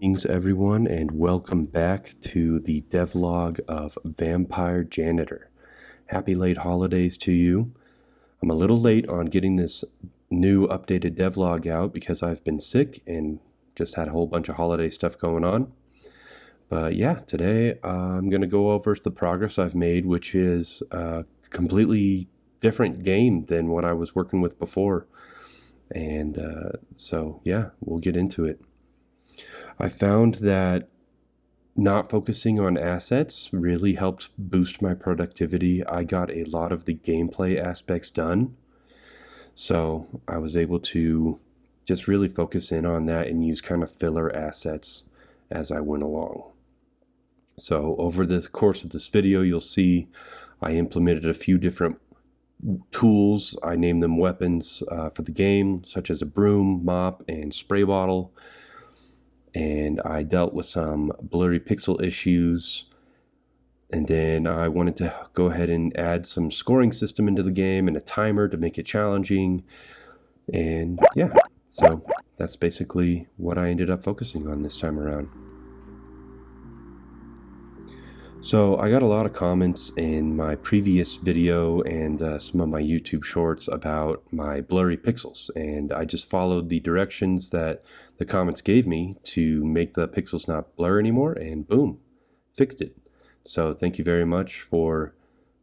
Greetings everyone, and welcome back to the devlog of Vampire Janitor. Happy late holidays to you. I'm a little late on getting this new updated devlog out because I've been sick and just had a whole bunch of holiday stuff going on. But yeah, today I'm going to go over the progress I've made, which is a completely different game than what I was working with before. And so yeah, we'll get into it. I found that not focusing on assets really helped boost my productivity. I got a lot of the gameplay aspects done, so I was able to just really focus in on that and use kind of filler assets as I went along. So over the course of this video, you'll see I implemented a few different tools. I named them weapons for the game, such as a broom, mop, and spray bottle. And I dealt with some blurry pixel issues, and then I wanted to go ahead and add some scoring system into the game and a timer to make it challenging. And yeah, so that's basically what I ended up focusing on this time around. So I got a lot of comments in my previous video and some of my YouTube shorts about my blurry pixels, and I just followed the directions that the comments gave me to make the pixels not blur anymore, and boom, fixed it. So thank you very much for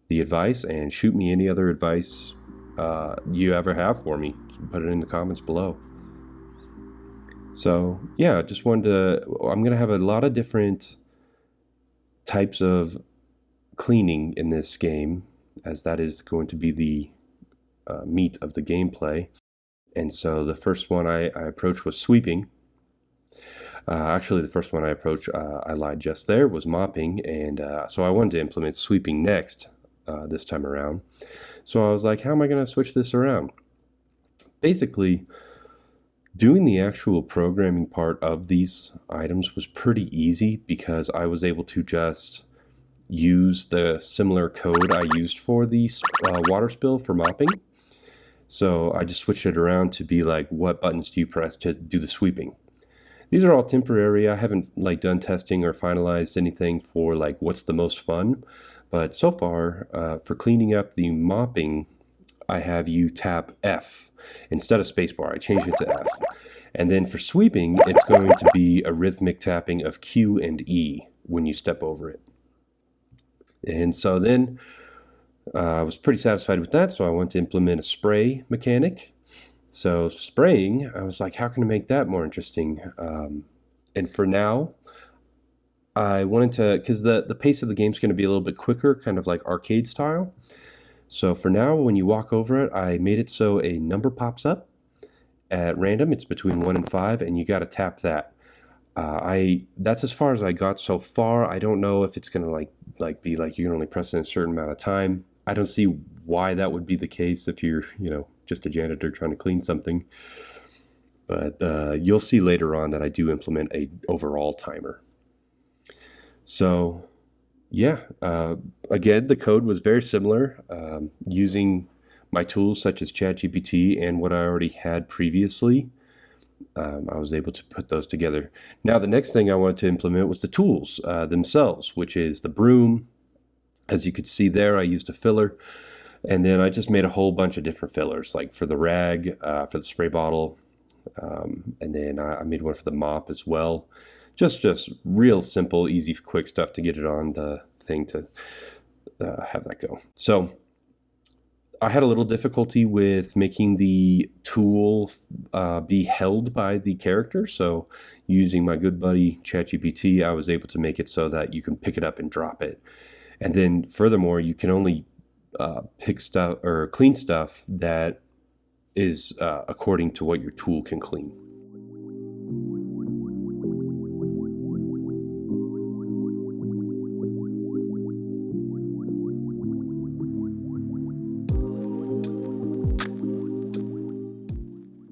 the advice, and shoot me any other advice you ever have for me. Put it in the comments below. So yeah, just wanted to, I'm going to have a lot of different types of cleaning in this game, as that is going to be the meat of the gameplay. And so the first one I approached was sweeping. Actually, the first one I approached, I lied just there, was mopping. And so I wanted to implement sweeping next this time around. So I was like, how am I going to switch this around? Basically, doing the actual programming part of these items was pretty easy because I was able to just use the similar code I used for the water spill for mopping. So I just switched it around to be like, what buttons do you press to do the sweeping? These are all temporary. I haven't done testing or finalized anything for what's the most fun. But so far, for cleaning up the mopping, I have you tap F instead of spacebar. I changed it to F. And then for sweeping, it's going to be a rhythmic tapping of Q and E when you step over it. And so then I was pretty satisfied with that, so I wanted to implement a spray mechanic. So spraying, I was like, how can I make that more interesting? And for now, I wanted to, because the pace of the game is going to be a little bit quicker, kind of like arcade style. So for now, when you walk over it, I made it so a number pops up at random. It's between 1 and 5, and you got to tap that. That's as far as I got so far. I don't know if it's going to be like you can only press in a certain amount of time. I don't see why that would be the case if you're, just a janitor trying to clean something. But you'll see later on that I do implement a overall timer. So yeah, again, the code was very similar, using my tools such as ChatGPT and what I already had previously. I was able to put those together. Now, the next thing I wanted to implement was the tools themselves, which is the broom. As you could see there, I used a filler, and then I just made a whole bunch of different fillers, like for the rag, for the spray bottle, and then I made one for the mop as well. Just real simple, easy, quick stuff to get it on the thing to have that go. So I had a little difficulty with making the tool be held by the character. So using my good buddy ChatGPT, I was able to make it so that you can pick it up and drop it. And then furthermore, you can only pick stuff or clean stuff that is according to what your tool can clean.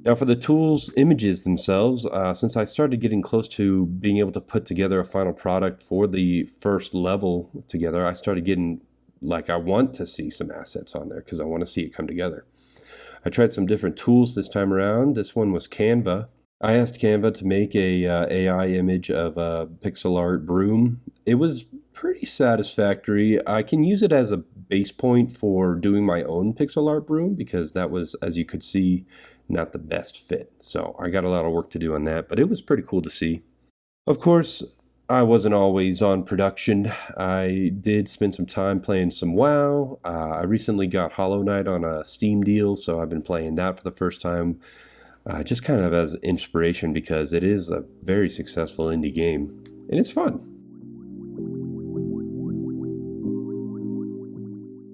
Now for the tools images themselves, since I started getting close to being able to put together a final product for the first level together, I started getting I want to see some assets on there because I want to see it come together. I tried some different tools this time around. This one was Canva. I asked Canva to make a AI image of a pixel art broom. It was pretty satisfactory. I can use it as a base point for doing my own pixel art broom because that was, as you could see, not the best fit. So I got a lot of work to do on that, but it was pretty cool to see. Of course, I wasn't always on production. I did spend some time playing some WoW. I recently got Hollow Knight on a Steam deal, so I've been playing that for the first time, just kind of as inspiration because it is a very successful indie game, and it's fun.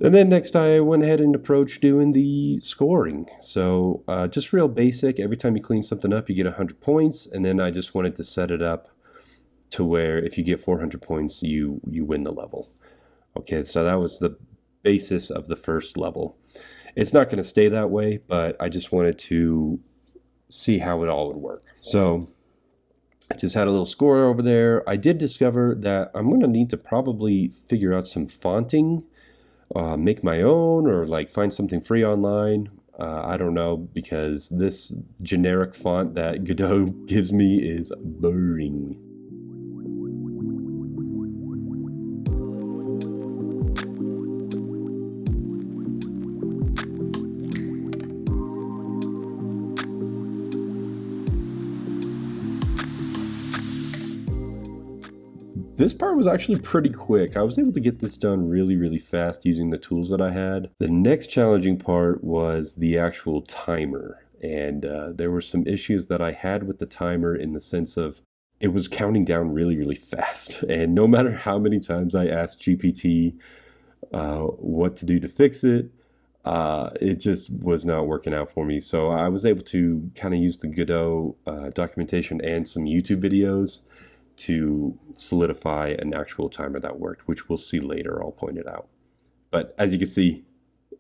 And then next I went ahead and approached doing the scoring. So just real basic, every time you clean something up you get 100 points, and then I just wanted to set it up to where if you get 400 points you win the level. Okay, so that was the basis of the first level. It's not going to stay that way, but I just wanted to see how it all would work. So I just had a little score over there. I did discover that I'm going to need to probably figure out some fonting, make my own, or like find something free online. I don't know, because this generic font that Godot gives me is boring. This part was actually pretty quick. I was able to get this done really fast using the tools that I had. The next challenging part was the actual timer. And there were some issues that I had with the timer in the sense of it was counting down really fast. And no matter how many times I asked GPT what to do to fix it, it just was not working out for me. So I was able to kind of use the Godot documentation and some YouTube videos to solidify an actual timer that worked, which we'll see later, I'll point it out. But as you can see,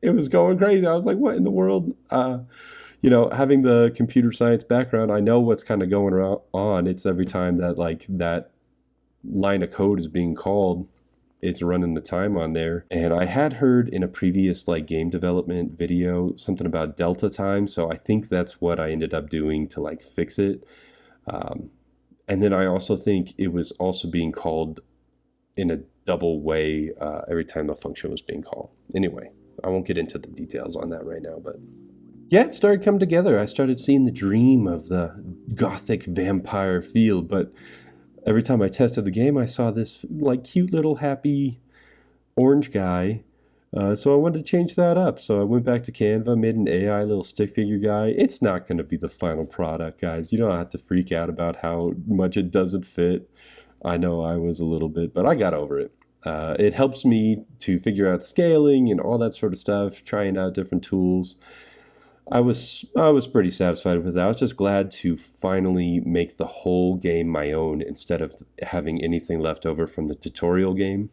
it was going crazy. I was like, what in the world? You know, having the computer science background, I know what's kind of going on. It's every time that like that line of code is being called, it's running the time on there. And I had heard in a previous like game development video something about delta time, so I think that's what I ended up doing to like fix it. And then I also think it was also being called in a double way every time the function was being called. Anyway, I won't get into the details on that right now, but yeah, it started coming together. I started seeing the dream of the gothic vampire feel, but every time I tested the game, I saw this like cute little happy orange guy. So I wanted to change that up. So I went back to Canva, made an AI little stick figure guy. It's not going to be the final product, guys. You don't have to freak out about how much it doesn't fit. I know I was a little bit, but I got over it. It helps me to figure out scaling and all that sort of stuff, trying out different tools. I was pretty satisfied with that. I was just glad to finally make the whole game my own instead of having anything left over from the tutorial game.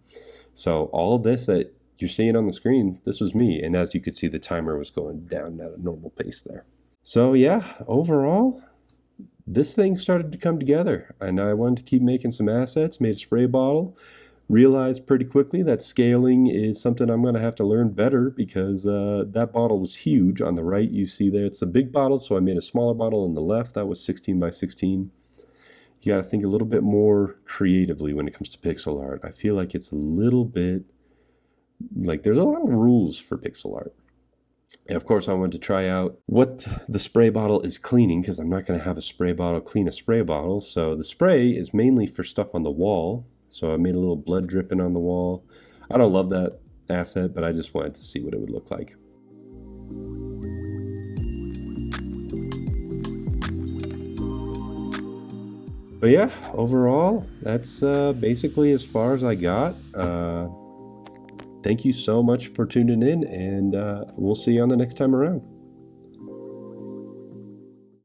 So all of this that you're seeing on the screen, this was me. And as you could see, the timer was going down at a normal pace there. So yeah, overall, this thing started to come together. And I wanted to keep making some assets, made a spray bottle, realized pretty quickly that scaling is something I'm going to have to learn better because that bottle was huge. On the right, you see there, it's a big bottle, so I made a smaller bottle on the left. That was 16 by 16. You got to think a little bit more creatively when it comes to pixel art. I feel like it's a little bit like there's a lot of rules for pixel art. And of course, I wanted to try out what the spray bottle is cleaning because I'm not going to have a spray bottle clean a spray bottle. So the spray is mainly for stuff on the wall. So I made a little blood dripping on the wall. I don't love that asset, but I just wanted to see what it would look like. But yeah, overall, that's basically as far as I got. Thank you so much for tuning in, and we'll see you on the next time around.